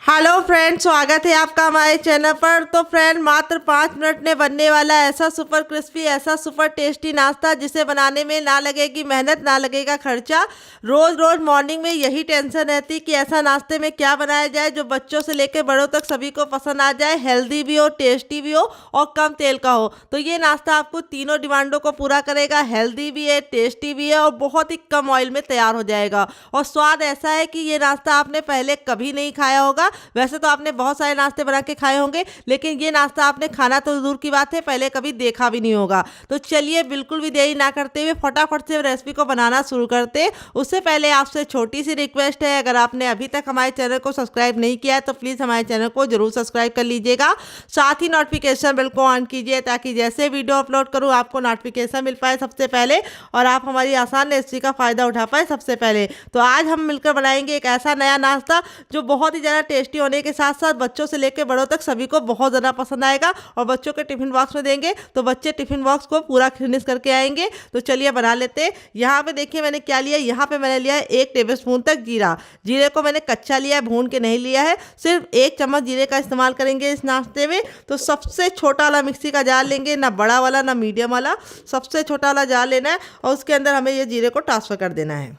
Hello friend, स्वागत है आपका हमारे चैनल पर। तो फ्रेंड, मात्र 5 मिनट में बनने वाला ऐसा सुपर क्रिस्पी, ऐसा सुपर टेस्टी नाश्ता जिसे बनाने में ना लगेगी मेहनत, ना लगेगा खर्चा। रोज़ रोज़ मॉर्निंग में यही टेंशन रहती कि ऐसा नाश्ते में क्या बनाया जाए जो बच्चों से लेकर बड़ों तक सभी को पसंद आ जाए, हेल्दी भी हो, टेस्टी भी हो और कम तेल का हो। तो ये नाश्ता आपको तीनों डिमांडों को पूरा करेगा। हेल्दी भी है, टेस्टी भी है और बहुत ही कम ऑयल में तैयार हो जाएगा। और स्वाद ऐसा है कि ये नाश्ता आपने पहले कभी नहीं खाया होगा। वैसे तो आपने बहुत सारे नाश्ते बना के खाए होंगे, लेकिन ये नाश्ता आपने खाना तो दूर की बात है, पहले कभी देखा भी नहीं होगा। तो चलिए बिल्कुल भी देरी ना करते हुए फटाफट से रेसिपी को बनाना शुरू करते हैं। उससे पहले आपसे छोटी सी रिक्वेस्ट है, अगर आपने अभी तक हमारे चैनल को सब्सक्राइब नहीं किया है तो प्लीज़ हमारे चैनल को जरूर सब्सक्राइब कर लीजिएगा। साथ ही नोटिफिकेशन बेल को ऑन कीजिए ताकि जैसे वीडियो अपलोड करूँ आपको नोटिफिकेशन मिल पाए सबसे पहले और आप हमारी आसान रेसिपी का फ़ायदा उठा पाए सबसे पहले। तो आज हम मिलकर बनाएंगे एक ऐसा नया नाश्ता जो बहुत ही ज़्यादा टेस्टी होने के साथ साथ बच्चों से लेकर बड़ों तक सभी को बहुत ज़्यादा पसंद आएगा। और बच्चों के टिफिन बॉक्स में देंगे तो बच्चे टिफिन बॉक्स को पूरा फिनिश करके आएंगे। तो चलिए बना लेते हैं। यहाँ पे देखिए मैंने क्या लिया। यहाँ पे मैंने लिया है 1 टेबलस्पून तक जीरा। जीरे को मैंने कच्चा लिया है, भून के नहीं लिया है। सिर्फ 1 चम्मच जीरे का इस्तेमाल करेंगे इस नाश्ते में। तो सबसे छोटा वाला मिक्सी का जार लेंगे, ना बड़ा वाला ना मीडियम वाला, सबसे छोटा वाला जार लेना है और उसके अंदर हमें ये जीरे को ट्रांसफ़र कर देना है।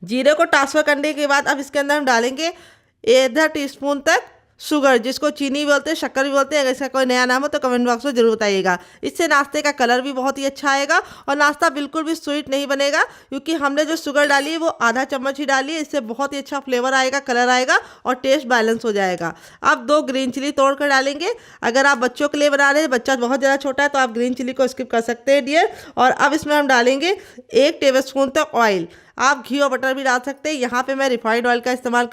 जीरे को ट्रांसफ़र करने के बाद अब इसके अंदर हम डालेंगे आधा टीस्पून तक शुगर, जिसको चीनी बोलते हैं, शक्कर भी बोलते हैं। अगर इसका कोई नया नाम हो तो कमेंट बॉक्स में जरूर बताइएगा। इससे नाश्ते का कलर भी बहुत ही अच्छा आएगा और नाश्ता बिल्कुल भी स्वीट नहीं बनेगा, क्योंकि हमने जो शुगर डाली है वो आधा चम्मच ही डाली है। इससे बहुत ही अच्छा फ्लेवर आएगा, कलर आएगा और टेस्ट बैलेंस हो जाएगा। अब 2 ग्रीन चिली तोड़ कर डालेंगे। अगर आप बच्चों के लिए बना रहे हैं, बच्चा बहुत ज़्यादा छोटा है, तो आप ग्रीन चिली को स्किप कर सकते हैं डियर। और अब इसमें हम डालेंगे 1 टेबलस्पून तक ऑयल। आप घी और बटर भी डाल सकते हैं। यहाँ पे मैं रिफाइंड ऑयल का इस्तेमाल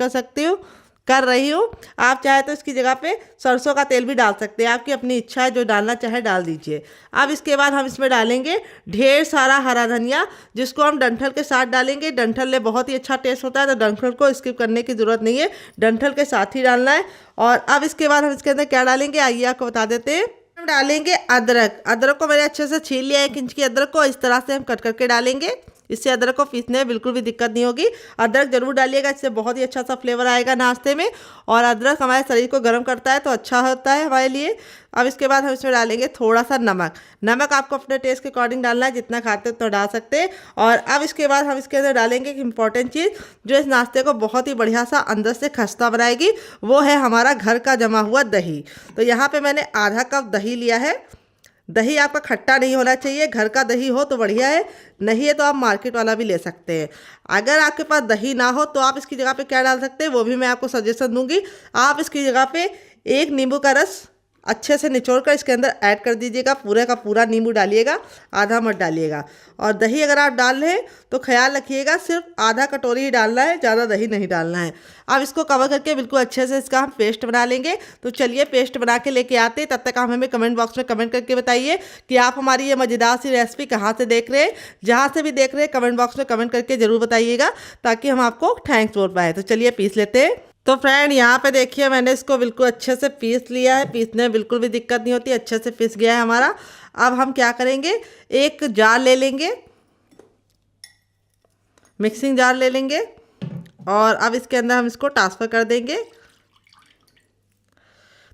कर रही हूँ। आप चाहे तो इसकी जगह पे सरसों का तेल भी डाल सकते हैं, आपकी अपनी इच्छा है, जो डालना चाहे डाल दीजिए। अब इसके बाद हम इसमें डालेंगे ढेर सारा हरा धनिया, जिसको हम डंठल के साथ डालेंगे। डंठल में बहुत ही अच्छा टेस्ट होता है, तो डंठल को स्किप करने की ज़रूरत नहीं है, डंठल के साथ ही डालना है। और अब इसके बाद हम इसके अंदर क्या डालेंगे आइए आपको बता देते हैं। हम डालेंगे अदरक। अदरक को मैंने अच्छे से छील लिया है, 1 इंच की अदरक को इस तरह से हम कट करके डालेंगे। इससे अदरक को पीसने में बिल्कुल भी दिक्कत नहीं होगी। अदरक जरूर डालिएगा, इससे बहुत ही अच्छा सा फ्लेवर आएगा नाश्ते में। और अदरक हमारे शरीर को गर्म करता है तो अच्छा होता है हमारे लिए। अब इसके बाद हम इसमें डालेंगे थोड़ा सा नमक। नमक आपको अपने टेस्ट के अकॉर्डिंग डालना है, जितना खाते हैं उतना डाल सकते हैं। और अब इसके बाद हम इसके अंदर डालेंगे एक इंपॉर्टेंट चीज़ जो इस नाश्ते को बहुत ही बढ़िया सा अंदर से खस्ता बनाएगी, वो है हमारा घर का जमा हुआ दही। तो यहाँ पर मैंने आधा कप दही लिया है। दही आपका खट्टा नहीं होना चाहिए, घर का दही हो तो बढ़िया है, नहीं है तो आप मार्केट वाला भी ले सकते हैं। अगर आपके पास दही ना हो तो आप इसकी जगह पे क्या डाल सकते हैं वो भी मैं आपको सजेशन दूंगी। आप इसकी जगह पे 1 नींबू का रस अच्छे से निचोड़ कर इसके अंदर ऐड कर दीजिएगा। पूरे का पूरा नींबू डालिएगा, आधा मत डालिएगा। और दही अगर आप डाल रहे हैं तो ख्याल रखिएगा सिर्फ आधा कटोरी ही डालना है, ज़्यादा दही नहीं डालना है। अब इसको कवर करके बिल्कुल अच्छे से इसका हम पेस्ट बना लेंगे। तो चलिए पेस्ट बना के लेके आते हैं। तब तक आप हमें कमेंट बॉक्स में कमेंट करके बताइए कि आप हमारी ये मज़ेदार सी रेसिपी कहाँ से देख रहे हैं। जहाँ से भी देख रहे हैं कमेंट बॉक्स में कमेंट करके ज़रूर बताइएगा ताकि हम आपको थैंक्स बोल पाए। तो चलिए पीस लेते हैं। तो फ्रेंड यहाँ पे देखिए मैंने इसको बिल्कुल अच्छे से पीस लिया है। पीसने में बिल्कुल भी दिक्कत नहीं होती, अच्छे से पीस गया है हमारा। अब हम क्या करेंगे, एक जार ले लेंगे, मिक्सिंग जार ले लेंगे और अब इसके अंदर हम इसको ट्रांसफ़र कर देंगे।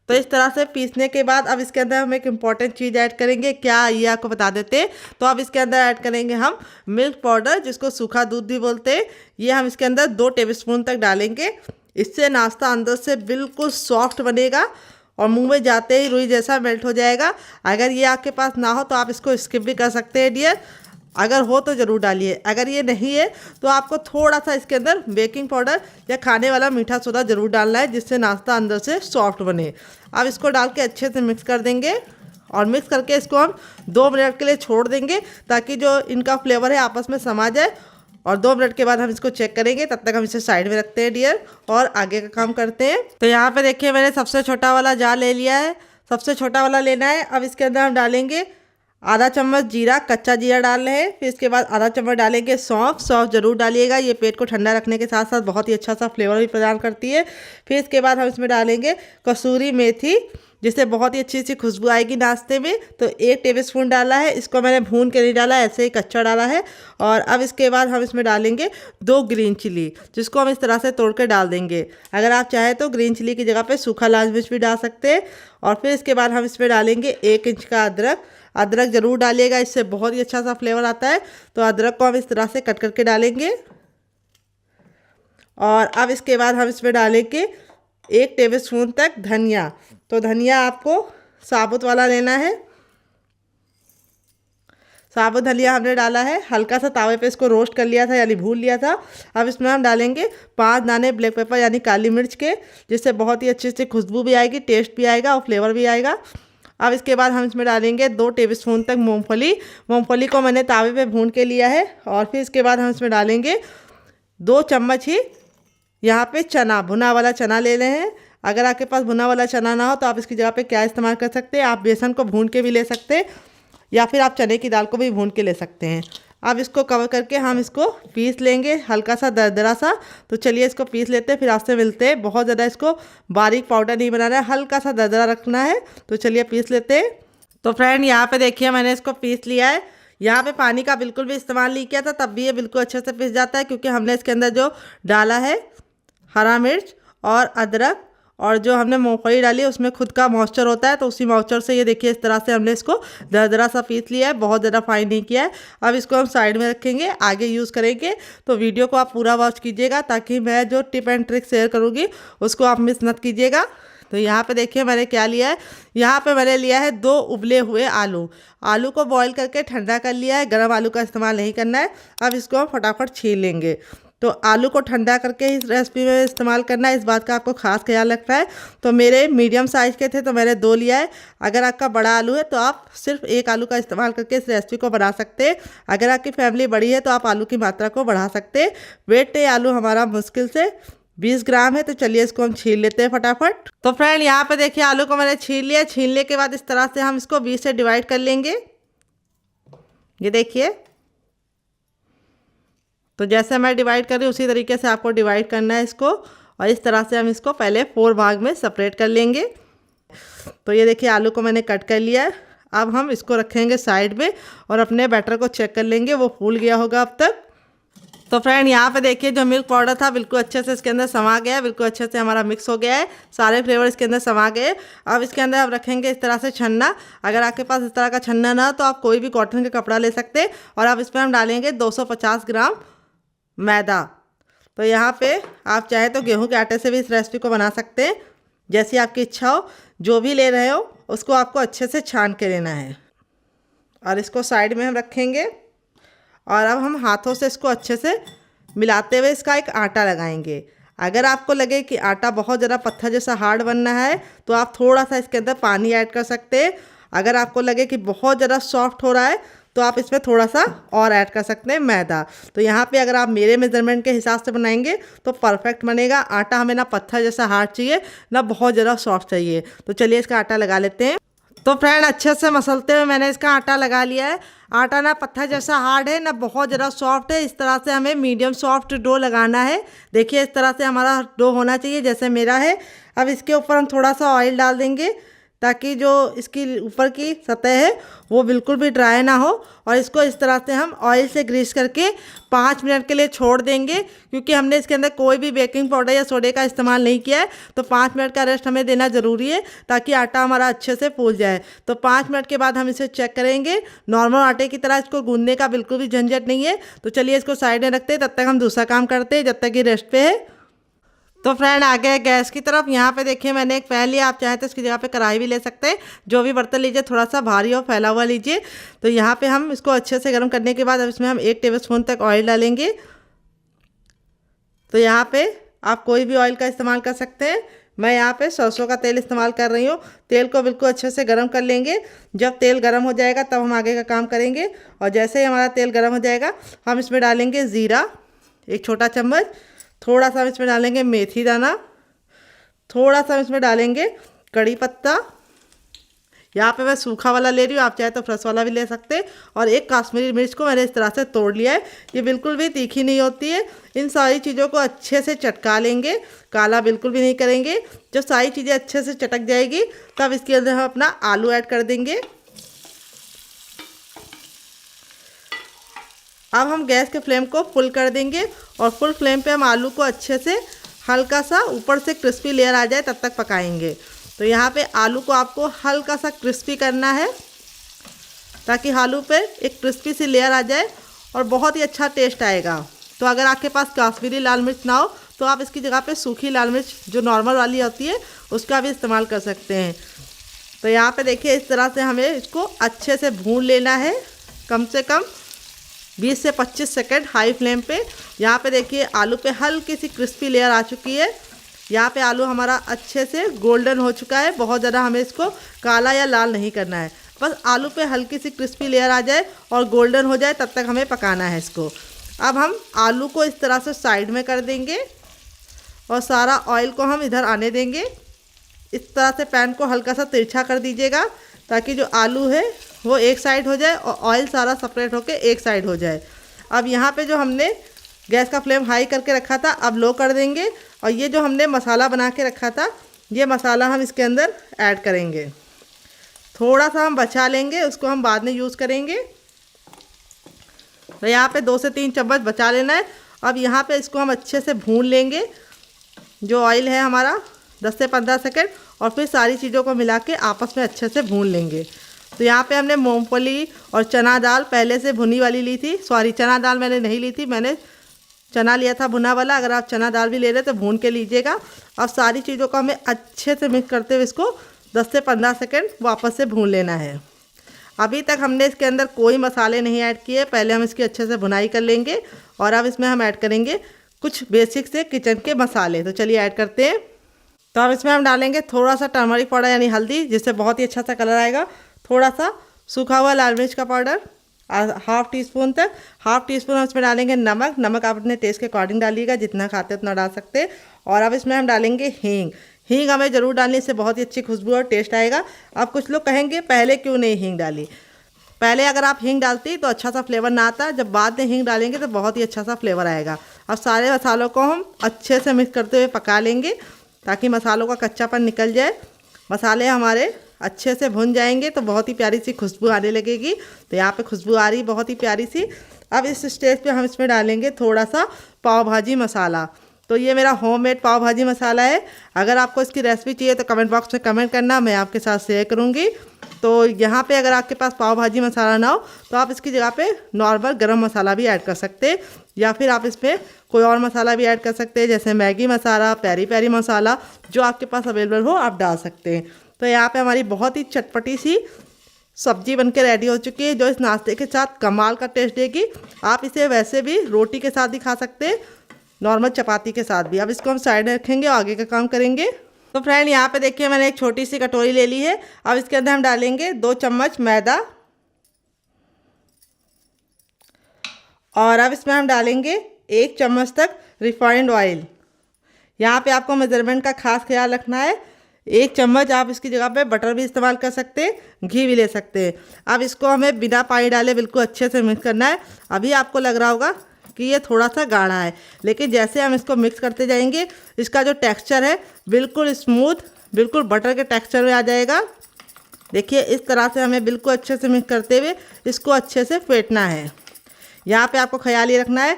तो इस तरह से पीसने के बाद अब इसके अंदर हम एक इम्पॉर्टेंट चीज़ ऐड करेंगे। क्या ये आपको बता देते हैं। तो अब इसके अंदर ऐड करेंगे हम मिल्क पाउडर, जिसको सूखा दूध भी बोलते हैं। ये हम इसके अंदर 2 टेबलस्पून तक डालेंगे। इससे नाश्ता अंदर से बिल्कुल सॉफ्ट बनेगा और मुंह में जाते ही रुई जैसा मेल्ट हो जाएगा। अगर ये आपके पास ना हो तो आप इसको स्किप भी कर सकते हैं डियर, अगर हो तो ज़रूर डालिए। अगर ये नहीं है तो आपको थोड़ा सा इसके अंदर बेकिंग पाउडर या खाने वाला मीठा सोडा ज़रूर डालना है, जिससे नाश्ता अंदर से सॉफ्ट बने। अब इसको डाल के अच्छे से मिक्स कर देंगे और मिक्स करके इसको हम 2 मिनट के लिए छोड़ देंगे ताकि जो इनका फ्लेवर है आपस में समा जाए। और 2 मिनट के बाद हम इसको चेक करेंगे, तब तक हम इसे साइड में रखते हैं डियर और आगे का काम करते हैं। तो यहाँ पे देखिए मैंने सबसे छोटा वाला जार ले लिया है, सबसे छोटा वाला लेना है। अब इसके अंदर हम डालेंगे आधा चम्मच जीरा, कच्चा जीरा डाल रहे हैं। फिर इसके बाद आधा चम्मच डालेंगे सौंफ। सौंफ जरूर डालिएगा, ये पेट को ठंडा रखने के साथ साथ बहुत ही अच्छा सा फ्लेवर भी प्रदान करती है। फिर इसके बाद हम इसमें डालेंगे कसूरी मेथी, जिससे बहुत ही अच्छी अच्छी खुशबू आएगी नाश्ते में। तो 1 टेबलस्पून डाला है, इसको मैंने भून के नहीं डाला, ऐसे ही कच्चा डाला है। और अब इसके बाद हम इसमें डालेंगे 2 ग्रीन चिली, जिसको हम इस तरह से तोड़ के डाल देंगे। अगर आप चाहें तो ग्रीन चिली की जगह पे सूखा लाल मिर्च भी डाल सकते हैं। और फिर इसके बाद हम इसमें डालेंगे 1 इंच का अदरक। अदरक ज़रूर डालिएगा, इससे बहुत ही अच्छा सा फ्लेवर आता है। तो अदरक को हम इस तरह से कट करके डालेंगे। और अब इसके बाद हम इसमें डालेंगे 1 टेबलस्पून तक धनिया। तो धनिया आपको साबुत वाला लेना है। साबुत धनिया हमने डाला है, हल्का सा तावे पे इसको रोस्ट कर लिया था यानी भून लिया था। अब इसमें हम डालेंगे 5 दाने ब्लैक पेपर यानी काली मिर्च के, जिससे बहुत ही अच्छे से खुशबू भी आएगी, टेस्ट भी आएगा और फ्लेवर भी आएगा। अब इसके बाद हम इसमें डालेंगे 2 टेबलस्पून तक मूंगफली। मूंगफली को मैंने तावे पे भून के लिया है। और फिर इसके बाद हम इसमें डालेंगे 2 चम्मच ही यहाँ पे चना, भुना वाला चना ले रहे हैं। अगर आपके पास भुना वाला चना ना हो तो आप इसकी जगह पे क्या इस्तेमाल कर सकते हैं, आप बेसन को भून के भी ले सकते हैं या फिर आप चने की दाल को भी भून के ले सकते हैं। अब इसको कवर करके हम इसको पीस लेंगे, हल्का सा दरदरा सा। तो चलिए इसको पीस लेते हैं, फिर आपसे मिलते हैं। बहुत ज़्यादा इसको बारीक पाउडर नहीं बनाना है, हल्का सा दरदरा रखना है। तो चलिए पीस लेते हैं। तो फ्रेंड यहाँ पे देखिए मैंने इसको पीस लिया है। यहाँ पे पानी का बिल्कुल भी इस्तेमाल नहीं किया था, तब भी ये बिल्कुल अच्छे से पिस जाता है, क्योंकि हमने इसके अंदर जो डाला है हरा मिर्च और अदरक और जो हमने मूंगफली डाली है उसमें खुद का मॉइस्चर होता है। तो उसी मॉइस्चर से ये देखिए इस तरह से हमने इसको दरदरा सा पीस लिया है, बहुत ज़्यादा फाइन नहीं किया है। अब इसको हम साइड में रखेंगे, आगे यूज़ करेंगे। तो वीडियो को आप पूरा वॉच कीजिएगा, ताकि मैं जो टिप एंड ट्रिक शेयर करूँगी उसको आप मिस मत कीजिएगा। तो यहाँ पे देखिए मैंने क्या लिया है। यहाँ पे मैंने लिया है 2 उबले हुए आलू। आलू को बॉईल करके ठंडा कर लिया है, गर्म आलू का इस्तेमाल नहीं करना है। अब इसको हम फटाफट छील लेंगे। तो आलू को ठंडा करके इस रेसिपी में इस्तेमाल करना है, इस बात का आपको खास ख्याल रखना है। तो मेरे मीडियम साइज़ के थे तो मैंने 2 लिया है। अगर आपका बड़ा आलू है तो आप सिर्फ 1 आलू का इस्तेमाल करके इस रेसिपी को बना सकते हैं। अगर आपकी फैमिली बड़ी है तो आप आलू की मात्रा को बढ़ा सकते हैं। वेट है आलू हमारा मुश्किल से 20 ग्राम है। तो चलिए इसको हम छील लेते हैं फटाफट। तो फ्रेंड यहाँ पे देखिए आलू को मैंने छील लिया। छीलने के बाद इस तरह से हम इसको 20 से डिवाइड कर लेंगे। ये देखिए, तो जैसे मैं डिवाइड कर रही हूँ उसी तरीके से आपको डिवाइड करना है इसको। और इस तरह से हम इसको पहले 4 भाग में सेपरेट कर लेंगे। तो ये देखिए आलू को मैंने कट कर लिया है। अब हम इसको रखेंगे साइड में और अपने बैटर को चेक कर लेंगे, वो फूल गया होगा अब तक। तो फ्रेंड यहाँ पे देखिए जो मिल्क पाउडर था बिल्कुल अच्छे से इसके अंदर समा गया है, बिल्कुल अच्छे से हमारा मिक्स हो गया है, सारे फ्लेवर इसके अंदर समा गए। अब इसके अंदर हम रखेंगे इस तरह से छन्ना। अगर आपके पास इस तरह का छन्ना ना हो तो आप कोई भी कॉटन का कपड़ा ले सकते हैं। और अब इसमें हम डालेंगे 250 ग्राम मैदा। तो यहाँ पे आप चाहे तो गेहूं के आटे से भी इस रेसिपी को बना सकते हैं, जैसी आपकी इच्छा हो। जो भी ले रहे हो उसको आपको अच्छे से छान के लेना है। और इसको साइड में हम रखेंगे। और अब हम हाथों से इसको अच्छे से मिलाते हुए इसका एक आटा लगाएंगे। अगर आपको लगे कि आटा बहुत ज़्यादा पत्थर जैसा हार्ड बनना है तो आप थोड़ा सा इसके अंदर पानी ऐड कर सकते हैं। अगर आपको लगे कि बहुत ज़्यादा सॉफ्ट हो रहा है तो आप इसमें थोड़ा सा और ऐड कर सकते हैं मैदा। तो यहाँ पे अगर आप मेरे मेज़रमेंट के हिसाब से बनाएंगे तो परफेक्ट बनेगा। आटा हमें ना पत्थर जैसा हार्ड चाहिए ना बहुत ज़्यादा सॉफ्ट चाहिए। तो चलिए इसका आटा लगा लेते हैं। तो फ्रेंड अच्छे से मसलते हुए मैंने इसका आटा लगा लिया है। आटा ना पत्थर जैसा हार्ड है ना बहुत ज़्यादा सॉफ्ट है। इस तरह से हमें मीडियम सॉफ्ट डो लगाना है। देखिए इस तरह से हमारा डो होना चाहिए जैसे मेरा है। अब इसके ऊपर हम थोड़ा सा ऑयल डाल देंगे, ताकि जो इसकी ऊपर की सतह है वो बिल्कुल भी ड्राई ना हो। और इसको इस तरह से हम ऑयल से ग्रीस करके 5 मिनट के लिए छोड़ देंगे, क्योंकि हमने इसके अंदर कोई भी बेकिंग पाउडर या सोडे का इस्तेमाल नहीं किया है। तो 5 मिनट का रेस्ट हमें देना ज़रूरी है, ताकि आटा हमारा अच्छे से फूल जाए। तो 5 मिनट के बाद हम इसे चेक करेंगे। नॉर्मल आटे की तरह इसको गूंदने का बिल्कुल भी झंझट नहीं है। तो चलिए इसको साइड में रखते हैं, तब तक हम दूसरा काम करते हैं जब तक ये रेस्ट पे है। तो फ्रेंड आ गए गैस की तरफ। यहाँ पे देखिए मैंने एक पैन लिया, आप चाहें तो इसकी जगह पे कढ़ाई भी ले सकते हैं। जो भी बर्तन लीजिए थोड़ा सा भारी और फैला हुआ लीजिए। तो यहाँ पे हम इसको अच्छे से गर्म करने के बाद अब इसमें हम 1 टेबलस्पून तक ऑयल डालेंगे। तो यहाँ पे आप कोई भी ऑयल का इस्तेमाल कर सकते हैं। मैं यहाँ पे सरसों का तेल इस्तेमाल कर रही हूँ। तेल को बिल्कुल अच्छे से गर्म कर लेंगे। जब तेल गर्म हो जाएगा तब हम आगे का काम करेंगे। और जैसे ही हमारा तेल गर्म हो जाएगा हम इसमें डालेंगे ज़ीरा 1 छोटा चम्मच। थोड़ा सा इसमें डालेंगे मेथी दाना। थोड़ा सा इसमें डालेंगे कड़ी पत्ता। यहाँ पे मैं सूखा वाला ले रही हूँ, आप चाहे तो फ्रेश वाला भी ले सकते हैं। और एक कश्मीरी मिर्च को मैंने इस तरह से तोड़ लिया है, ये बिल्कुल भी तीखी नहीं होती है। इन सारी चीज़ों को अच्छे से चटका लेंगे, काला बिल्कुल भी नहीं करेंगे। जब सारी चीज़ें अच्छे से चटक जाएगी तब इसके अंदर हम अपना आलू ऐड कर देंगे। अब हम गैस के फ्लेम को फुल कर देंगे और फुल फ्लेम पे हम आलू को अच्छे से हल्का सा ऊपर से क्रिस्पी लेयर आ जाए तब तक पकाएंगे। तो यहाँ पे आलू को आपको हल्का सा क्रिस्पी करना है ताकि आलू पे एक क्रिस्पी सी लेयर आ जाए और बहुत ही अच्छा टेस्ट आएगा। तो अगर आपके पास कश्मीरी लाल मिर्च ना हो तो आप इसकी जगह पे सूखी लाल मिर्च जो नॉर्मल वाली होती है उसका भी इस्तेमाल कर सकते हैं। तो यहाँ पे देखिए इस तरह से हमें इसको अच्छे से भून लेना है, कम से कम 20 से 25 सेकंड हाई फ्लेम पे। यहाँ पे देखिए आलू पे हल्की सी क्रिस्पी लेयर आ चुकी है। यहाँ पे आलू हमारा अच्छे से गोल्डन हो चुका है, बहुत ज़्यादा हमें इसको काला या लाल नहीं करना है, बस आलू पे हल्की सी क्रिस्पी लेयर आ जाए और गोल्डन हो जाए तब तक हमें पकाना है इसको। अब हम आलू को इस तरह से साइड में कर देंगे और सारा ऑयल को हम इधर आने देंगे। इस तरह से पैन को हल्का सा तिरछा कर दीजिएगा ताकि जो आलू है वो एक साइड हो जाए और ऑयल सारा सेपरेट होकर एक साइड हो जाए। अब यहाँ पे जो हमने गैस का फ्लेम हाई करके रखा था अब लो कर देंगे और ये जो हमने मसाला बना के रखा था ये मसाला हम इसके अंदर ऐड करेंगे। थोड़ा सा हम बचा लेंगे, उसको हम बाद में यूज़ करेंगे। तो यहाँ पे 2 से 3 चम्मच बचा लेना है। अब यहाँ पे इसको हम अच्छे से भून लेंगे जो ऑयल है हमारा 10 से 15 सेकंड और फिर सारी चीज़ों को मिला के आपस में अच्छे से भून लेंगे। तो यहाँ पे हमने मूंगफली और चना दाल पहले से भुनी वाली ली थी, सॉरी चना दाल मैंने नहीं ली थी, मैंने चना लिया था भुना वाला। अगर आप चना दाल भी ले रहे तो भून के लीजिएगा। अब सारी चीज़ों को हमें अच्छे से मिक्स करते हुए इसको 10 से 15 सेकंड वापस से भून लेना है। अभी तक हमने इसके अंदर कोई मसाले नहीं ऐड किए, पहले हम इसकी अच्छे से भुनाई कर लेंगे और अब इसमें हम ऐड करेंगे कुछ बेसिक से किचन के मसाले। तो चलिए ऐड करते हैं। तो अब इसमें हम डालेंगे थोड़ा सा टर्मरिक पाउडर यानी हल्दी, जिससे बहुत ही अच्छा सा कलर आएगा। थोड़ा सा सूखा हुआ लाल मिर्च का पाउडर हाफ टी स्पून तक, हाफ टी स्पून हम इसमें डालेंगे नमक। नमक आप अपने टेस्ट के अकॉर्डिंग डालिएगा, जितना खाते उतना डाल सकते हैं। और अब इसमें हम डालेंगे हींग। हींग हमें ज़रूर डालने से बहुत ही अच्छी खुशबू और टेस्ट आएगा। अब कुछ लोग कहेंगे पहले क्यों नहीं हींग डाली। पहले अगर आप हींग डालती तो अच्छा सा फ्लेवर ना आता, जब बाद में हींग डालेंगे तो बहुत ही अच्छा सा फ्लेवर आएगा। अब सारे मसालों को हम अच्छे से मिक्स करते हुए पका लेंगे ताकि मसालों का कच्चापन निकल जाए। मसाले हमारे अच्छे से भुन जाएंगे तो बहुत ही प्यारी सी खुशबू आने लगेगी। तो यहाँ पे खुशबू आ रही बहुत ही प्यारी सी। अब इस स्टेज पे हम इसमें डालेंगे थोड़ा सा पाव भाजी मसाला। तो ये मेरा होममेड पाव भाजी मसाला है। अगर आपको इसकी रेसिपी चाहिए तो कमेंट बॉक्स में कमेंट करना, मैं आपके साथ शेयर करूँगी। तो यहाँ पे अगर आपके पास पाव भाजी मसाला ना हो तो आप इसकी जगह पे नॉर्मल गरम मसाला भी ऐड कर सकते हैं, या फिर आप इसमें कोई और मसाला भी ऐड कर सकते हैं, जैसे मैगी मसाला, पेरी पेरी मसाला, जो आपके पास अवेलेबल हो आप डाल सकते हैं। तो यहाँ पे हमारी बहुत ही चटपटी सी सब्जी बनके रेडी हो चुकी है, जो इस नाश्ते के साथ कमाल का टेस्ट देगी। आप इसे वैसे भी रोटी के साथ ही खा सकते हैं, नॉर्मल चपाती के साथ भी। अब इसको हम साइड में रखेंगे और आगे का काम करेंगे। तो फ्रेंड यहाँ पे देखिए मैंने एक छोटी सी कटोरी ले ली है। अब इसके अंदर हम डालेंगे 2 चम्मच मैदा और अब इसमें हम डालेंगे 1 चम्मच तक रिफाइंड ऑयल। यहाँ पे आपको मेजरमेंट का खास ख्याल रखना है। 1 चम्मच आप इसकी जगह पे बटर भी इस्तेमाल कर सकते हैं, घी भी ले सकते हैं। अब इसको हमें बिना पानी डाले बिल्कुल अच्छे से मिक्स करना है। अभी आपको लग रहा होगा कि ये थोड़ा सा गाढ़ा है, लेकिन जैसे हम इसको मिक्स करते जाएंगे इसका जो टेक्सचर है बिल्कुल स्मूथ, बिल्कुल बटर के टेक्सचर में आ जाएगा। देखिए इस तरह से हमें बिल्कुल अच्छे से मिक्स करते हुए इसको अच्छे से फेंटना है। यहाँ पे आपको ख्याल ये रखना है,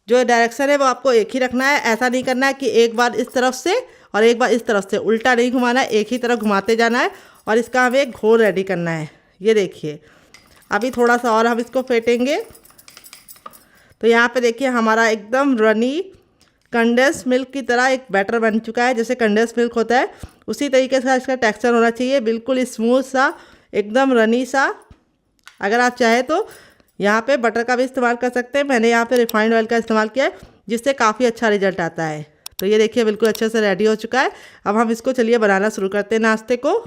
जो डायरेक्शन है वो आपको एक ही रखना है। ऐसा नहीं करना है कि एक बार इस तरफ से और एक बार इस तरफ से, उल्टा नहीं घुमाना है, एक ही तरफ घुमाते जाना है। और इसका हमें एक घोल रेडी करना है। ये देखिए अभी थोड़ा सा और हम इसको फेंटेंगे। तो यहाँ पे देखिए हमारा एकदम रनी कंडेंस मिल्क की तरह एक बैटर बन चुका है। जैसे कंडेंस मिल्क होता है उसी तरीके से इसका टेक्सचर होना चाहिए, बिल्कुल स्मूथ सा, एकदम रनी सा। अगर आप चाहे तो यहाँ पे बटर का भी इस्तेमाल कर सकते हैं, मैंने यहाँ पे रिफाइंड ऑयल का इस्तेमाल किया है, जिससे काफ़ी अच्छा रिजल्ट आता है। तो ये देखिए बिल्कुल अच्छे से रेडी हो चुका है। अब हम इसको चलिए बनाना शुरू करते हैं नाश्ते को।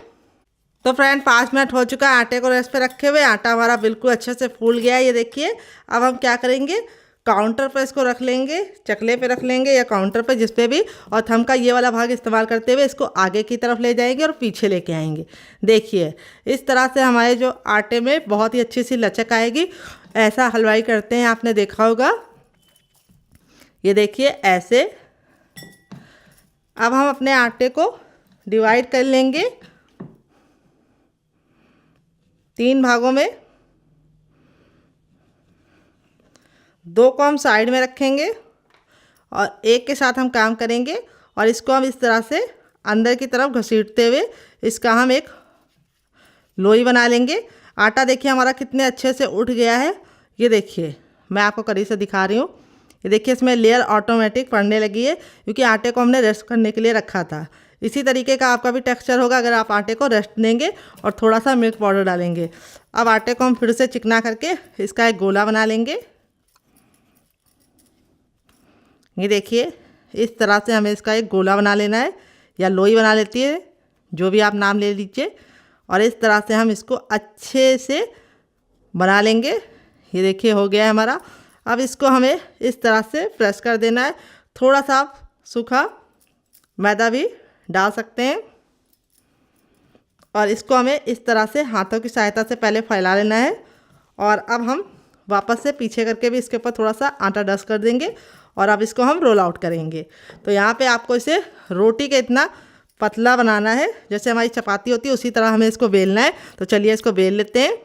तो फ्रेंड 5 मिनट हो चुका है आटे को रेस्ट पे रखे हुए। आटा हमारा बिल्कुल अच्छे से फूल गया है, ये देखिए। अब हम क्या करेंगे, काउंटर पर इसको रख लेंगे, चकले पे रख लेंगे या काउंटर पे जिस पे भी, और थंब का ये वाला भाग इस्तेमाल करते हुए इसको आगे की तरफ ले जाएंगे और पीछे लेके आएंगे। देखिए इस तरह से हमारे जो आटे में बहुत ही अच्छी सी लचक आएगी। ऐसा हलवाई करते हैं, आपने देखा होगा। ये देखिए ऐसे। अब हम अपने आटे को डिवाइड कर लेंगे 3 भागों में। 2 को हम साइड में रखेंगे और एक के साथ हम काम करेंगे, और इसको हम इस तरह से अंदर की तरफ घसीटते हुए इसका हम एक लोई बना लेंगे। आटा देखिए हमारा कितने अच्छे से उठ गया है। ये देखिए मैं आपको करीब से दिखा रही हूँ। ये देखिए इसमें लेयर ऑटोमेटिक पड़ने लगी है, क्योंकि आटे को हमने रेस्ट करने के लिए रखा था। इसी तरीके का आपका भी टेक्सचर होगा अगर आप आटे को रेस्ट देंगे और थोड़ा सा मिल्क पाउडर डालेंगे। अब आटे को हम फिर से चिकना करके इसका एक गोला बना लेंगे। ये देखिए इस तरह से हमें इसका एक गोला बना लेना है, या लोई बना लेती है, जो भी आप नाम ले लीजिए। और इस तरह से हम इसको अच्छे से बना लेंगे। ये देखिए हो गया है हमारा। अब इसको हमें इस तरह से प्रेस कर देना है। थोड़ा सा आप सूखा मैदा भी डाल सकते हैं, और इसको हमें इस तरह से हाथों की सहायता से पहले फैला लेना है। और अब हम वापस से पीछे करके भी इसके ऊपर थोड़ा सा आटा डस्ट कर देंगे, और अब इसको हम रोल आउट करेंगे। तो यहाँ पे आपको इसे रोटी के इतना पतला बनाना है, जैसे हमारी चपाती होती है उसी तरह हमें इसको बेलना है। तो चलिए इसको बेल लेते हैं।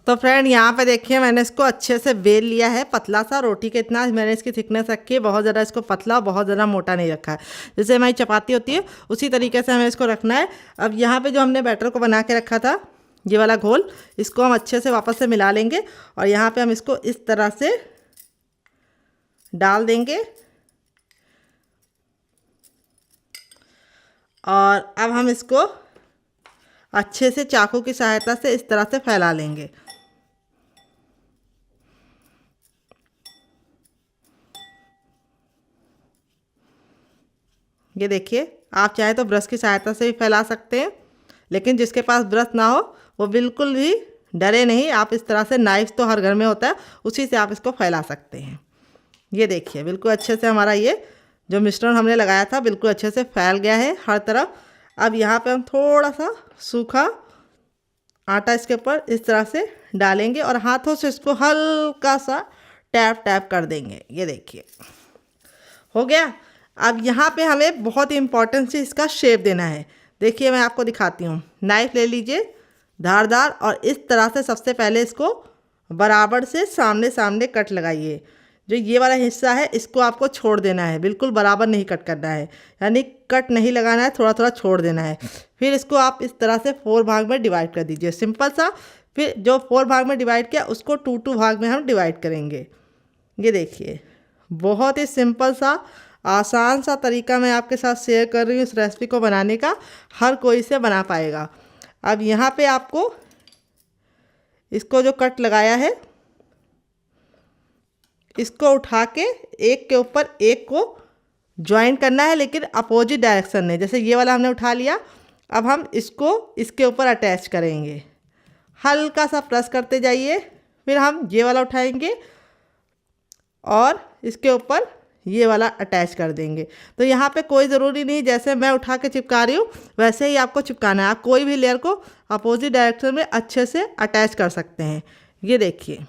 तो फ्रेंड यहाँ पे देखिए मैंने इसको अच्छे से बेल लिया है, पतला सा रोटी के इतना मैंने इसकी थिकनेस रखी है। बहुत ज़्यादा इसको पतला, बहुत ज़्यादा मोटा नहीं रखा है। जैसे हमारी चपाती होती है उसी तरीके से हमें इसको रखना है। अब यहाँ पे जो हमने बैटर को बना के रखा था, ये वाला घोल, इसको हम अच्छे से वापस से मिला लेंगे, और यहाँ पर हम इसको इस तरह से डाल देंगे। और अब हम इसको अच्छे से चाकू की सहायता से इस तरह से फैला लेंगे। ये देखिए आप चाहे तो ब्रश की सहायता से भी फैला सकते हैं, लेकिन जिसके पास ब्रश ना हो वो बिल्कुल भी डरे नहीं। आप इस तरह से, नाइफ तो हर घर में होता है, उसी से आप इसको फैला सकते हैं। ये देखिए बिल्कुल अच्छे से हमारा ये जो मिश्रण हमने लगाया था बिल्कुल अच्छे से फैल गया है हर तरफ। अब यहाँ पे हम थोड़ा सा सूखा आटा इसके ऊपर इस तरह से डालेंगे, और हाथों से इसको हल्का सा टैप टैप कर देंगे। ये देखिए हो गया। अब यहाँ पे हमें बहुत ही इम्पोर्टेंट सी इसका शेप देना है। देखिए मैं आपको दिखाती हूँ। नाइफ ले लीजिए धारदार, और इस तरह से सबसे पहले इसको बराबर से सामने सामने कट लगाइए। जो ये वाला हिस्सा है इसको आपको छोड़ देना है, बिल्कुल बराबर नहीं कट करना है, यानी कट नहीं लगाना है, थोड़ा थोड़ा छोड़ देना है। फिर इसको आप इस तरह से 4 भाग में डिवाइड कर दीजिए, सिंपल सा। फिर जो 4 भाग में डिवाइड किया उसको 2 भाग में हम डिवाइड करेंगे। ये देखिए बहुत ही सिंपल सा, आसान सा तरीका मैं आपके साथ शेयर कर रही हूँ इस रेसिपी को बनाने का। हर कोई इसे बना पाएगा। अब यहाँ पे आपको इसको जो कट लगाया है इसको उठा के एक के ऊपर एक को ज्वाइन करना है, लेकिन अपोजिट डायरेक्शन में। जैसे ये वाला हमने उठा लिया, अब हम इसको इसके ऊपर अटैच करेंगे। हल्का सा प्रेस करते जाइए। फिर हम ये वाला उठाएंगे और इसके ऊपर ये वाला अटैच कर देंगे। तो यहाँ पे कोई ज़रूरी नहीं जैसे मैं उठा के चिपका रही हूँ वैसे ही आपको चिपकाना है। आप कोई भी लेयर को अपोजिट डायरेक्शन में अच्छे से अटैच कर सकते हैं। ये देखिए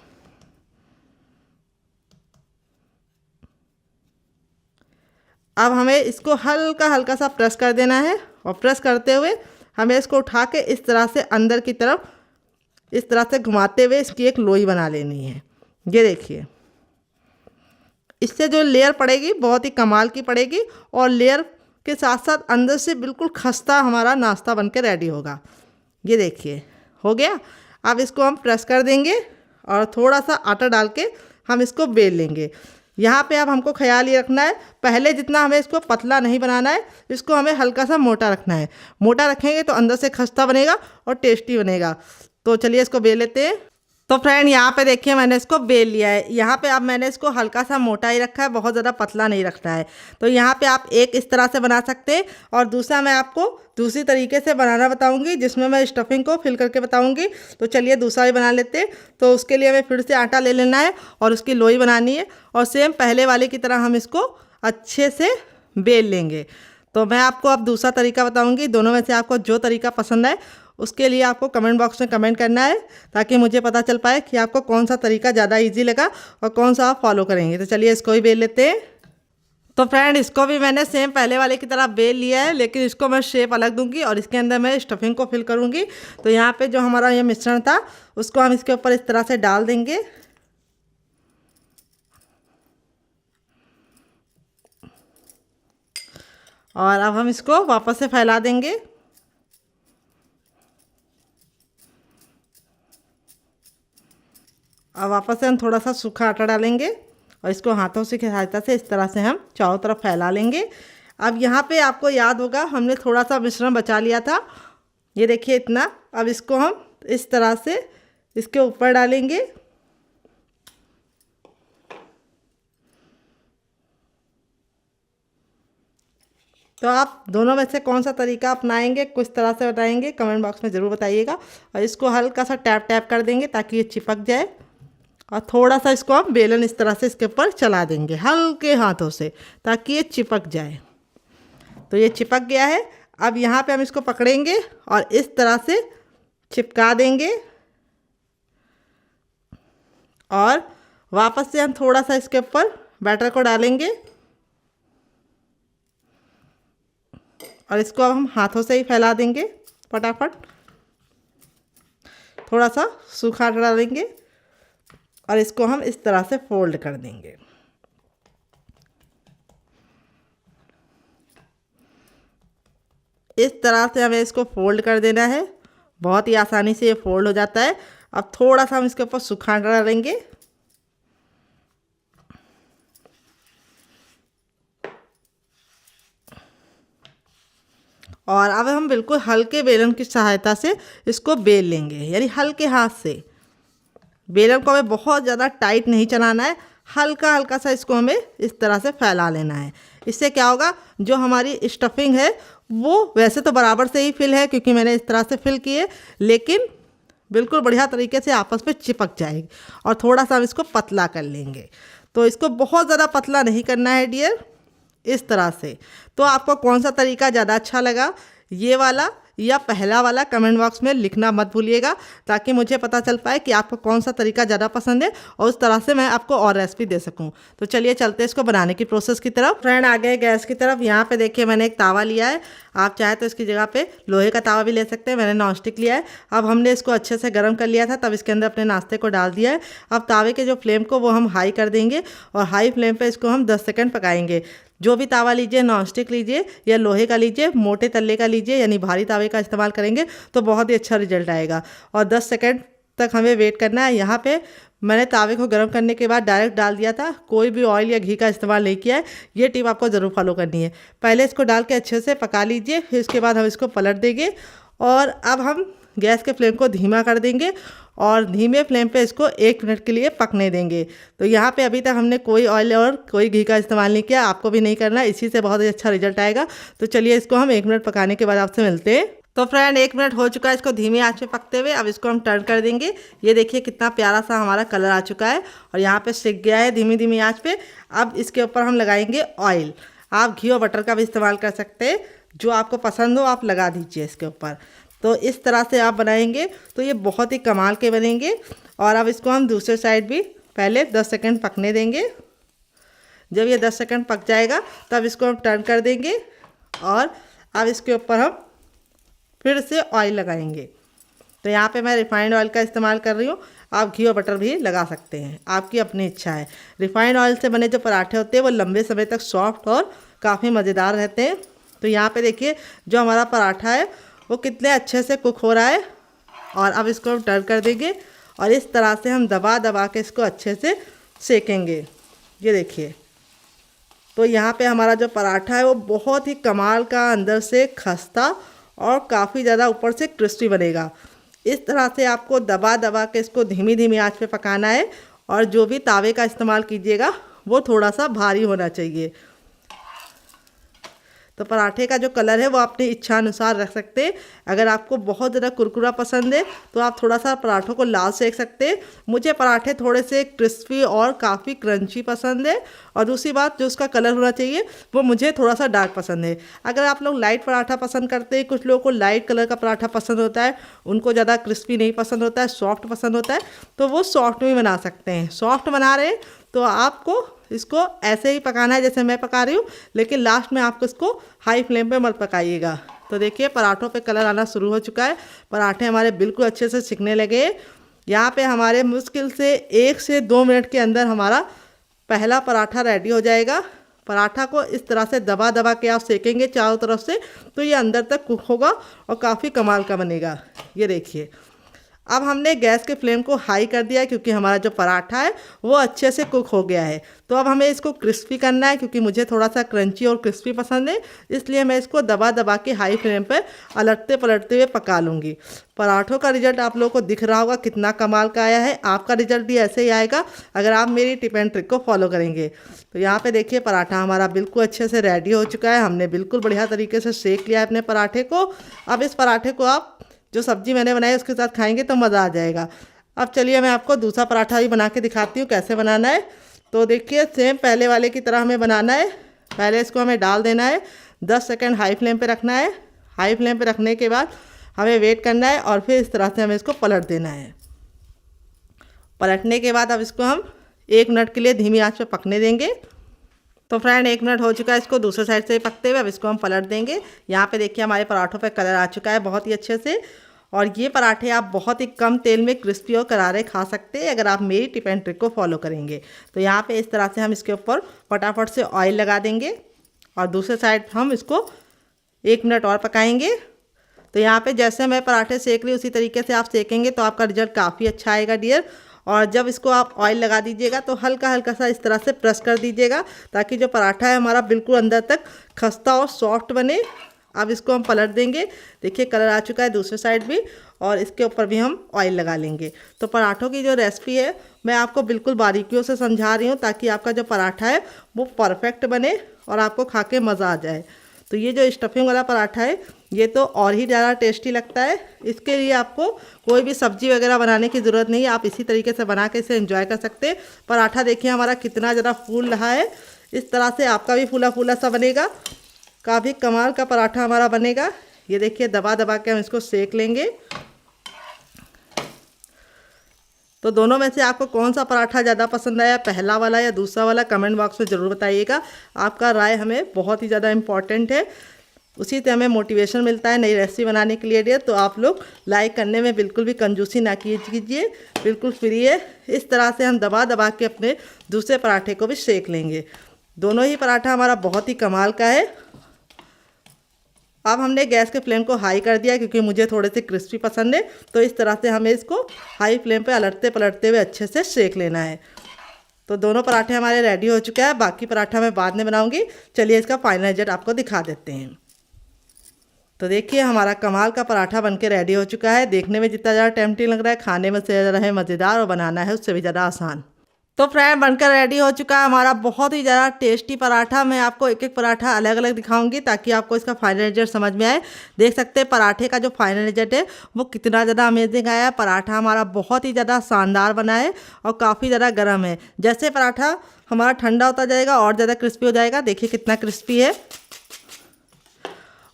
अब हमें इसको हल्का हल्का सा प्रेस कर देना है, और प्रेस करते हुए हमें इसको उठा के इस तरह से अंदर की तरफ इस तरह से घुमाते हुए इसकी एक लोई बना लेनी है। ये देखिए इससे जो लेयर पड़ेगी बहुत ही कमाल की पड़ेगी, और लेयर के साथ साथ अंदर से बिल्कुल खस्ता हमारा नाश्ता बनके रेडी होगा। ये देखिए हो गया। अब इसको हम प्रेस कर देंगे और थोड़ा सा आटा डाल के हम इसको बेल लेंगे। यहाँ पे अब हमको ख्याल ये रखना है, पहले जितना हमें इसको पतला नहीं बनाना है, इसको हमें हल्का सा मोटा रखना है। मोटा रखेंगे तो अंदर से खस्ता बनेगा और टेस्टी बनेगा। तो चलिए इसको बेल लेते हैं। तो फ्रेंड यहाँ पे देखिए मैंने इसको बेल लिया है। यहाँ पे अब मैंने इसको हल्का सा मोटा ही रखा है, बहुत ज़्यादा पतला नहीं रखना है। तो यहाँ पे आप एक इस तरह से बना सकते हैं और दूसरा मैं आपको दूसरी तरीके से बनाना बताऊंगी, जिसमें मैं स्टफिंग को फिल करके बताऊंगी। तो चलिए दूसरा भी बना लेते हैं। तो उसके लिए हमें फिर से आटा ले लेना है और उसकी लोई बनानी है और सेम पहले वाले की तरह हम इसको अच्छे से बेल लेंगे। तो मैं आपको अब दूसरा तरीका बताऊँगी। दोनों में से आपको जो तरीका पसंद है उसके लिए आपको कमेंट बॉक्स में कमेंट करना है, ताकि मुझे पता चल पाए कि आपको कौन सा तरीका ज़्यादा इजी लगा और कौन सा आप फॉलो करेंगे। तो चलिए इसको ही बेल लेते हैं। तो फ्रेंड इसको भी मैंने सेम पहले वाले की तरह बेल लिया है, लेकिन इसको मैं शेप अलग दूंगी और इसके अंदर मैं स्टफिंग को फिल करूंगी। तो यहाँ पे जो हमारा ये मिश्रण था उसको हम इसके ऊपर इस तरह से डाल देंगे और अब हम इसको वापस से फैला देंगे। अब वापस से हम थोड़ा सा सूखा आटा डालेंगे और इसको हाथों से की सहायता से इस तरह से हम चारों तरफ फैला लेंगे। अब यहाँ पे आपको याद होगा हमने थोड़ा सा मिश्रण बचा लिया था, ये देखिए इतना। अब इसको हम इस तरह से इसके ऊपर डालेंगे। तो आप दोनों में से कौन सा तरीका अपनाएंगे, किस तरह से बताएंगे, कमेंट बॉक्स में ज़रूर बताइएगा। और इसको हल्का सा टैप टैप कर देंगे ताकि ये चिपक जाए और थोड़ा सा इसको हम बेलन इस तरह से इसके ऊपर चला देंगे हल्के हाथों से, ताकि ये चिपक जाए। तो ये चिपक गया है। अब यहाँ पे हम इसको पकड़ेंगे और इस तरह से चिपका देंगे और वापस से हम थोड़ा सा इसके ऊपर बैटर को डालेंगे और इसको अब हम हाथों से ही फैला देंगे फटाफट। थोड़ा सा सूखा आटा डालेंगे और इसको हम इस तरह से फोल्ड कर देंगे। इस तरह से हमें इसको फोल्ड कर देना है। बहुत ही आसानी से ये फोल्ड हो जाता है। अब थोड़ा सा हम इसके ऊपर सूखा आटा डालेंगे और अब हम बिल्कुल हल्के बेलन की सहायता से इसको बेल लेंगे, यानी हल्के हाथ से। बेलन को हमें बहुत ज़्यादा टाइट नहीं चलाना है, हल्का हल्का सा इसको हमें इस तरह से फैला लेना है। इससे क्या होगा, जो हमारी स्टफिंग है वो वैसे तो बराबर से ही फिल है क्योंकि मैंने इस तरह से फिल की है, लेकिन बिल्कुल बढ़िया तरीके से आपस में चिपक जाएगी। और थोड़ा सा हम इसको पतला कर लेंगे। तो इसको बहुत ज़्यादा पतला नहीं करना है डियर, इस तरह से। तो आपको कौन सा तरीका ज़्यादा अच्छा लगा, ये वाला या पहला वाला, कमेंट बॉक्स में लिखना मत भूलिएगा, ताकि मुझे पता चल पाए कि आपको कौन सा तरीका ज़्यादा पसंद है और उस तरह से मैं आपको और रेसिपी दे सकूं। तो चलिए चलते हैं इसको बनाने की प्रोसेस की तरफ। फ्रेंड आ गए गैस की तरफ। यहाँ पे देखिए मैंने एक तावा लिया है, आप चाहे तो इसकी जगह पे लोहे का तावा भी ले सकते हैं, मैंने नॉन स्टिक लिया है। अब हमने इसको अच्छे से गर्म कर लिया था, तब इसके अंदर अपने नाश्ते को डाल दिया है। अब तावे के जो फ्लेम को वो हम हाई कर देंगे और हाई फ्लेम पर इसको हम 10 सेकेंड पकाएंगे। जो भी तावा लीजिए, नॉन स्टिक लीजिए या लोहे का लीजिए, मोटे तल्ले का लीजिए, यानी भारी तावे का इस्तेमाल करेंगे तो बहुत ही अच्छा रिजल्ट आएगा। और 10 सेकंड तक हमें वेट करना है। यहाँ पे मैंने तावे को गर्म करने के बाद डायरेक्ट डाल दिया था, कोई भी ऑयल या घी का इस्तेमाल नहीं किया है। ये टिप आपको ज़रूर फॉलो करनी है। पहले इसको डाल के अच्छे से पका लीजिए, फिर उसके बाद हम इसको पलट देंगे और अब हम गैस के फ्लेम को धीमा कर देंगे और धीमे फ्लेम पे इसको 1 मिनट के लिए पकने देंगे। तो यहाँ पे अभी तक हमने कोई ऑयल और कोई घी का इस्तेमाल नहीं किया, आपको भी नहीं करना, इसी से बहुत ही अच्छा रिजल्ट आएगा। तो चलिए इसको हम 1 मिनट पकाने के बाद आपसे मिलते हैं। तो फ्रेंड 1 मिनट हो चुका है इसको धीमी आंच पे पकते हुए। अब इसको हम टर्न कर देंगे। ये देखिए कितना प्यारा सा हमारा कलर आ चुका है और यहाँ पे सिक गया है धीमी धीमी आंच पे। अब इसके ऊपर हम लगाएंगे ऑयल। आप घी और बटर का भी इस्तेमाल कर सकते हैं, जो आपको पसंद हो आप लगा दीजिए इसके ऊपर। तो इस तरह से आप बनाएंगे तो ये बहुत ही कमाल के बनेंगे। और अब इसको हम दूसरे साइड भी पहले 10 सेकंड पकने देंगे। जब ये 10 सेकंड पक जाएगा तब इसको हम टर्न कर देंगे और अब इसके ऊपर हम फिर से ऑयल लगाएंगे। तो यहाँ पे मैं रिफाइंड ऑयल का इस्तेमाल कर रही हूँ, आप घी और बटर भी लगा सकते हैं, आपकी अपनी इच्छा है। रिफाइंड ऑयल से बने जो पराठे होते हैं वो लंबे समय तक सॉफ्ट और काफ़ी मज़ेदार रहते हैं। तो यहाँ पे देखिए जो हमारा पराठा है वो कितने अच्छे से कुक हो रहा है। और अब इसको हम टर्न कर देंगे और इस तरह से हम दबा दबा के इसको अच्छे से सेकेंगे। ये देखिए, तो यहाँ पे हमारा जो पराठा है वो बहुत ही कमाल का, अंदर से खस्ता और काफ़ी ज़्यादा ऊपर से क्रिस्पी बनेगा। इस तरह से आपको दबा दबा के इसको धीमी धीमी आंच पे पकाना है। और जो भी तावे का इस्तेमाल कीजिएगा वो थोड़ा सा भारी होना चाहिए। तो पराठे का जो कलर है वो अपनी इच्छा अनुसार रख सकते हैं। अगर आपको बहुत ज़्यादा कुरकुरा पसंद है तो आप थोड़ा सा पराठों को लाल सेक सकते हैं। मुझे पराठे थोड़े से क्रिस्पी और काफ़ी क्रंची पसंद है। और दूसरी बात, जो उसका कलर होना चाहिए वो मुझे थोड़ा सा डार्क पसंद है। अगर आप लोग लाइट पराठा पसंद करते हैं, कुछ लोगों को लाइट कलर का पराठा पसंद होता है, उनको ज़्यादा क्रिस्पी नहीं पसंद होता है, सॉफ्ट पसंद होता है, तो वो सॉफ्ट में बना सकते हैं। सॉफ्ट बना रहे हैं तो आपको इसको ऐसे ही पकाना है जैसे मैं पका रही हूँ, लेकिन लास्ट में आपको इसको हाई फ्लेम पे मत पकाइएगा। तो देखिए पराठों पे कलर आना शुरू हो चुका है। पराठे हमारे बिल्कुल अच्छे से सिकने लगे। यहाँ पे हमारे मुश्किल से 1 से 2 मिनट के अंदर हमारा पहला पराठा रेडी हो जाएगा। पराठा को इस तरह से दबा दबा के आप सेकेंगे चारों तरफ से, तो ये अंदर तक कुक होगा और काफ़ी कमाल का बनेगा। ये देखिए, अब हमने गैस के फ्लेम को हाई कर दिया है क्योंकि हमारा जो पराठा है वो अच्छे से कुक हो गया है। तो अब हमें इसको क्रिस्पी करना है, क्योंकि मुझे थोड़ा सा क्रंची और क्रिस्पी पसंद है, इसलिए मैं इसको दबा दबा के हाई फ्लेम पर अलटते पलटते हुए पका लूँगी। पराठों का रिजल्ट आप लोगों को दिख रहा होगा कितना कमाल का आया है। आपका रिजल्ट भी ऐसे ही आएगा अगर आप मेरी टिप एंड ट्रिक को फॉलो करेंगे। तो यहाँ पे देखिए पराठा हमारा बिल्कुल अच्छे से रेडी हो चुका है। हमने बिल्कुल बढ़िया तरीके से सेक लिया है अपने पराठे को। अब इस पराठे को आप जो सब्ज़ी मैंने बनाई उसके साथ खाएंगे तो मज़ा आ जाएगा। अब चलिए मैं आपको दूसरा पराठा भी बना के दिखाती हूँ कैसे बनाना है। तो देखिए सेम पहले वाले की तरह हमें बनाना है। पहले इसको हमें डाल देना है, 10 सेकंड हाई फ्लेम पे रखना है। हाई फ्लेम पे रखने के बाद हमें वेट करना है और फिर इस तरह से हमें इसको पलट देना है। पलटने के बाद अब इसको हम 1 मिनट के लिए धीमी आंच पे पकने देंगे। तो फ्रेंड 1 मिनट हो चुका है इसको दूसरे साइड से पकते हुए। अब इसको हम पलट देंगे। यहाँ पे देखिए हमारे पराठों पे कलर आ चुका है बहुत ही अच्छे से। और ये पराठे आप बहुत ही कम तेल में क्रिस्पी और करारे खा सकते हैं अगर आप मेरी टिप एंड ट्रिक को फॉलो करेंगे। तो यहाँ पे इस तरह से हम इसके ऊपर फटाफट से ऑयल लगा देंगे और दूसरे साइड हम इसको 1 मिनट और पकाएंगे। तो यहाँ पे जैसे मैं पराठे सेक रही हूँ उसी तरीके से आप सेकेंगे तो आपका रिजल्ट काफ़ी अच्छा आएगा डियर। और जब इसको आप ऑयल लगा दीजिएगा तो हल्का हल्का सा इस तरह से प्रेस कर दीजिएगा ताकि जो पराठा है हमारा बिल्कुल अंदर तक खस्ता और सॉफ्ट बने। अब इसको हम पलट देंगे। देखिए कलर आ चुका है दूसरे साइड भी, और इसके ऊपर भी हम ऑयल लगा लेंगे। तो पराठों की जो रेसिपी है मैं आपको बिल्कुल बारीकियों से समझा रही हूँ ताकि आपका जो पराठा है वो परफेक्ट बने और आपको खा के मज़ा आ जाए। तो ये जो स्टफिंग वाला पराठा है ये तो और ही ज़्यादा टेस्टी लगता है। इसके लिए आपको कोई भी सब्ज़ी वगैरह बनाने की ज़रूरत नहीं है, आप इसी तरीके से बना के इसे एंजॉय कर सकते हैं। पराठा देखिए हमारा कितना ज़्यादा फूल रहा है। इस तरह से आपका भी फूला फूला सा बनेगा। काफ़ी कमाल का पराठा हमारा बनेगा। ये देखिए दबा दबा के हम इसको सेक लेंगे। तो दोनों में से आपको कौन सा पराठा ज़्यादा पसंद आया, पहला वाला या दूसरा वाला, कमेंट बॉक्स में ज़रूर बताइएगा। आपका राय हमें बहुत ही ज़्यादा इम्पॉर्टेंट है, उसी से हमें मोटिवेशन मिलता है नई रेसिपी बनाने के लिए डियर। तो आप लोग लाइक करने में बिल्कुल भी कंजूसी ना कीजिए, बिल्कुल फ्री है। इस तरह से हम दबा दबा के अपने दूसरे पराठे को भी सेक लेंगे। दोनों ही पराठा हमारा बहुत ही कमाल का है। अब हमने गैस के फ्लेम को हाई कर दिया क्योंकि मुझे थोड़े से क्रिस्पी पसंद है। तो इस तरह से हमें इसको हाई फ्लेम पे अलटते पलटते हुए अच्छे से सेक लेना है। तो दोनों पराठे हमारे रेडी हो चुके हैं। बाकी पराठा मैं बाद में बनाऊंगी। चलिए इसका फाइनल रिजल्ट आपको दिखा देते हैं। तो देखिए हमारा कमाल का पराठा बनके रेडी हो चुका है। देखने में जितना ज़्यादा टेम्पटिंग लग रहा है, खाने में से ज़्यादा है मज़ेदार, और बनाना है उससे भी ज़्यादा आसान। तो फ्रेंड बनकर रेडी हो चुका है हमारा बहुत ही ज़्यादा टेस्टी पराठा। मैं आपको एक एक पराठा अलग अलग दिखाऊंगी ताकि आपको इसका फाइनल रिजल्ट समझ में आए। देख सकते हैं पराठे का जो फाइनल रिजल्ट है वो कितना ज़्यादा अमेजिंग आया है। पराठा हमारा बहुत ही ज़्यादा शानदार बना है और काफ़ी ज़्यादा गर्म है। जैसे पराठा हमारा ठंडा होता जाएगा और ज़्यादा क्रिस्पी हो जाएगा। देखिए कितना क्रिस्पी है।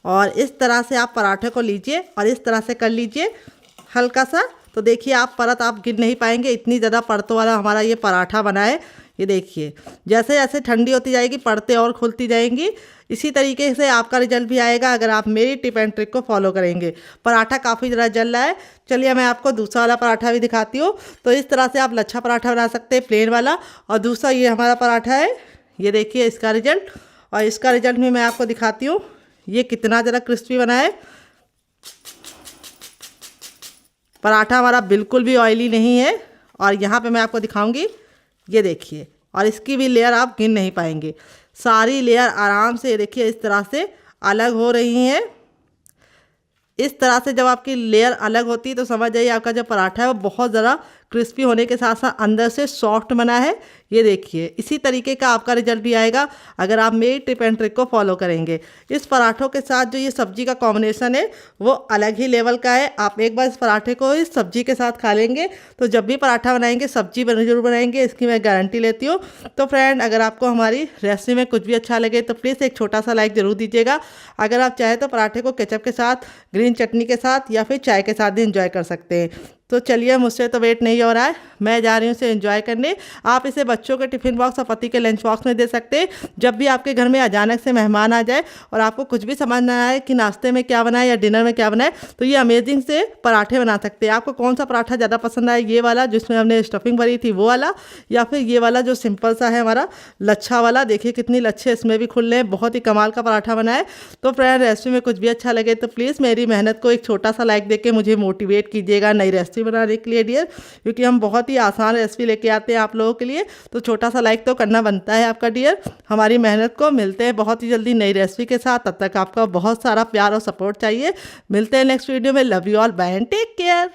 और इस तरह से आप पराठे को लीजिए और इस तरह से कर लीजिए हल्का सा। तो देखिए आप परत आप गिन नहीं पाएंगे, इतनी ज़्यादा परतों वाला हमारा ये पराठा बना है। ये देखिए जैसे जैसे ठंडी होती जाएगी परतें और खुलती जाएंगी। इसी तरीके से आपका रिजल्ट भी आएगा अगर आप मेरी टिप एंड ट्रिक को फॉलो करेंगे। पराठा काफ़ी ज़्यादा जल रहा है। चलिए मैं आपको दूसरा वाला पराठा भी दिखाती हूँ। तो इस तरह से आप लच्छा पराठा बना सकते हैं, प्लेन वाला। और दूसरा ये हमारा पराठा है। ये देखिए इसका रिजल्ट, और इसका रिजल्ट भी मैं आपको दिखाती हूँ ये कितना ज़रा क्रिस्पी बना है। पराठा हमारा बिल्कुल भी ऑयली नहीं है। और यहाँ पे मैं आपको दिखाऊंगी, ये देखिए, और इसकी भी लेयर आप गिन नहीं पाएंगे। सारी लेयर आराम से देखिए इस तरह से अलग हो रही हैं। इस तरह से जब आपकी लेयर अलग होती है तो समझ जाइए आपका जो पराठा है वो बहुत ज़रा क्रिस्पी होने के साथ साथ अंदर से सॉफ्ट बना है। ये देखिए, इसी तरीके का आपका रिजल्ट भी आएगा अगर आप मेरी टिप एंड ट्रिक को फॉलो करेंगे। इस पराठों के साथ जो ये सब्जी का कॉम्बिनेशन है वो अलग ही लेवल का है। आप एक बार इस पराठे को इस सब्जी के साथ खा लेंगे तो जब भी पराठा बनाएंगे सब्जी जरूर बनाएंगे, इसकी मैं गारंटी लेती हूँ। तो फ्रेंड, अगर आपको हमारी रेसिपी में कुछ भी अच्छा लगे तो प्लीज़ एक छोटा सा लाइक ज़रूर दीजिएगा। अगर आप चाहें तो पराठे को केचप के साथ, ग्रीन चटनी के साथ या फिर चाय के साथ भी इंजॉय कर सकते हैं। तो चलिए, मुझसे तो वेट नहीं हो रहा है, मैं जा रही हूँ इसे एंजॉय करने। आप इसे बच्चों के टिफ़िन बॉक्स और पति के लंच बॉक्स में दे सकते हैं। जब भी आपके घर में अचानक से मेहमान आ जाए और आपको कुछ भी समझ ना आए कि नाश्ते में क्या बनाए या डिनर में क्या बनाए, तो ये अमेजिंग से पराठे बना सकते हैं। आपको कौन सा पराठा ज़्यादा पसंद आया, ये वाला जिसमें हमने स्टफिंग भरी थी वो वाला, या फिर ये वाला जो सिंपल सा है हमारा लच्छा वाला। देखिए कितनी लच्छे इसमें भी खुल रहे हैं, बहुत ही कमाल का पराठा बना है। तो फ्रेंड, रेसिपी में कुछ भी अच्छा लगे तो प्लीज़ मेरी मेहनत को एक छोटा सा लाइक देके मुझे मोटिवेट कीजिएगा नई रेसिपी बनाने के लिए डियर, क्योंकि हम बहुत ही आसान रेसिपी लेके आते हैं आप लोगों के लिए। तो छोटा सा लाइक तो करना बनता है आपका डियर, हमारी मेहनत को। मिलते हैं बहुत ही जल्दी नई रेसिपी के साथ, तब तक आपका बहुत सारा प्यार और सपोर्ट चाहिए। मिलते हैं नेक्स्ट वीडियो में। Love you all, bye and take care.